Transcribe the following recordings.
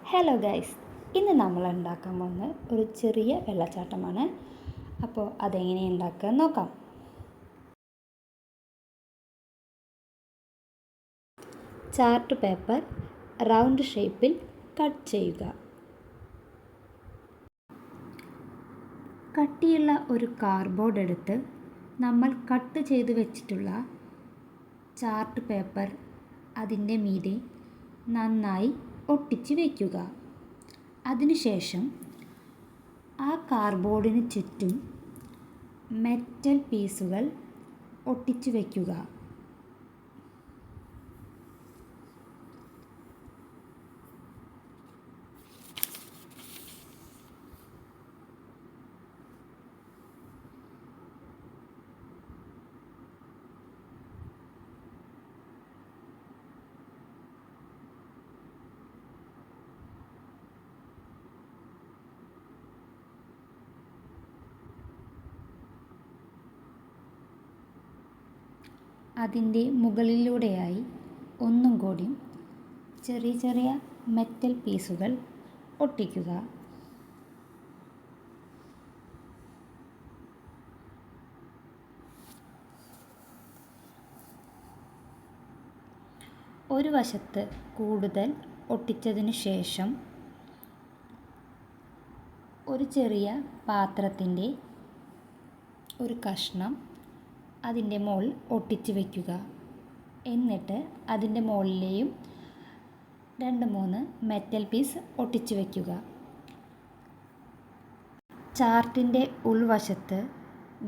Hello guys, ഇന്ന് നമ്മൾ ഉണ്ടാക്കാൻ പോകുന്ന ഒരു ചെറിയ വെള്ളച്ചാട്ടമാണ്. അപ്പോൾ അതെങ്ങനെ ഉണ്ടാക്കുക നോക്കാം. ചാർട്ട് പേപ്പർ റൗണ്ട് ഷേപ്പിൽ കട്ട് ചെയ്യുക. കട്ടിയുള്ള ഒരു കാർഡ്ബോർഡ് എടുത്ത് നമ്മൾ കട്ട് ചെയ്ത് വെച്ചിട്ടുള്ള ചാർട്ട് പേപ്പർ അതിൻ്റെ മീതെ നന്നായി ഒട്ടിച്ച് വയ്ക്കുക. അതിനുശേഷം ആ കാർഡ്ബോർഡിന് ചുറ്റും മെറ്റൽ പീസുകൾ ഒട്ടിച്ച് വയ്ക്കുക. അതിൻ്റെ മുകളിലൂടെയായി ഒന്നും കൂടി ചെറിയ ചെറിയ മെറ്റൽ പീസുകൾ ഒട്ടിക്കുക. ഒരു വശത്ത് കൂടുതൽ ഒട്ടിച്ചതിന് ശേഷം ഒരു ചെറിയ പാത്രത്തിൻ്റെ ഒരു കഷ്ണം അതിൻ്റെ മുകളിൽ ഒട്ടിച്ച് വയ്ക്കുക. എന്നിട്ട് അതിൻ്റെ മുകളിലെയും 2-3 മെറ്റൽ പീസ് ഒട്ടിച്ച് വയ്ക്കുക. ചാർട്ടിൻ്റെ ഉൾവശത്ത്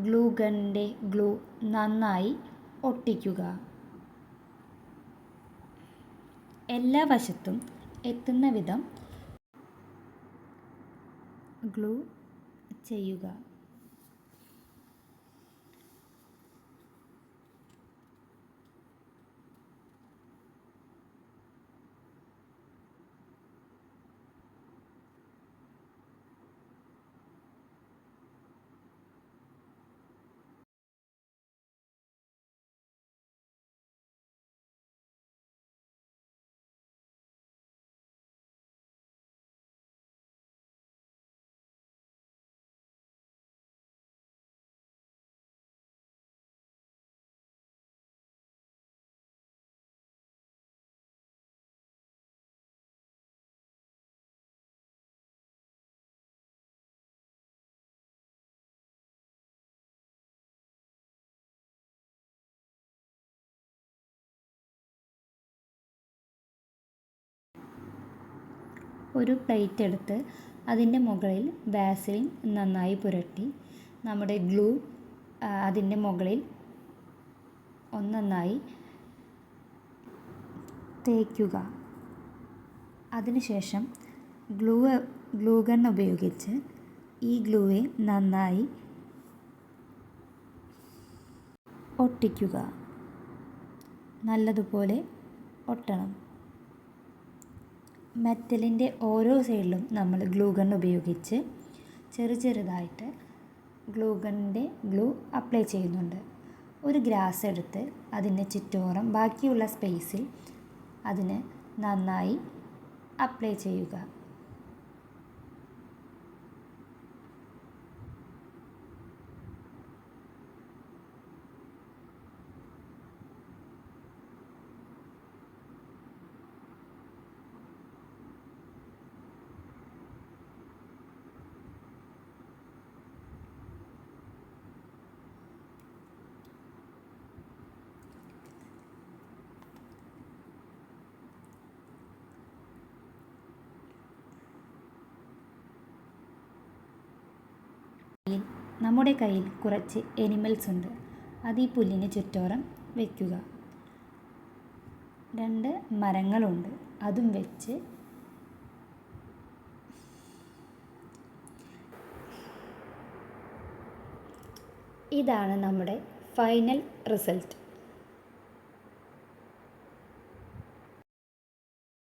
ഗ്ലൂ ഗണ്ണിൻ്റെ ഗ്ലൂ നന്നായി ഒട്ടിക്കുക. എല്ലാ വശത്തും എത്തുന്ന വിധം ഗ്ലൂ ചെയ്യുക. ഒരു പ്ലേറ്റ് എടുത്ത് അതിൻ്റെ മുകളിൽ വാസലിൻ നന്നായി പുരട്ടി നമ്മുടെ ഗ്ലൂ അതിൻ്റെ മുകളിൽ ഒന്നൊന്നായി തേക്കുക. അതിനുശേഷം ഗ്ലൂ ഗൺ ഉപയോഗിച്ച് ഈ ഗ്ലൂവെ നന്നായി ഒട്ടിക്കുക. നല്ലതുപോലെ ഒട്ടണം. മെറ്റലിൻ്റെ ഓരോ സൈഡിലും നമ്മൾ ഗ്ലൂ ഗൺ ഉപയോഗിച്ച് ചെറുതായിട്ട് ഗ്ലൂ അപ്ലൈ ചെയ്യുന്നുണ്ട്. ഒരു ഗ്രാസ് എടുത്ത് അതിന് ചുറ്റോറം ബാക്കിയുള്ള സ്പേസിൽ അതിന് നന്നായി അപ്ലൈ ചെയ്യുക. നമ്മുടെ കയ്യിൽ കുറച്ച് എനിമൽസ് ഉണ്ട്. അത് ഈ പുല്ലിന് ചുറ്റോറം വയ്ക്കുക. 2 മരങ്ങളുണ്ട്, അതും വെച്ച് ഇതാണ് നമ്മുടെ ഫൈനൽ റിസൾട്ട്.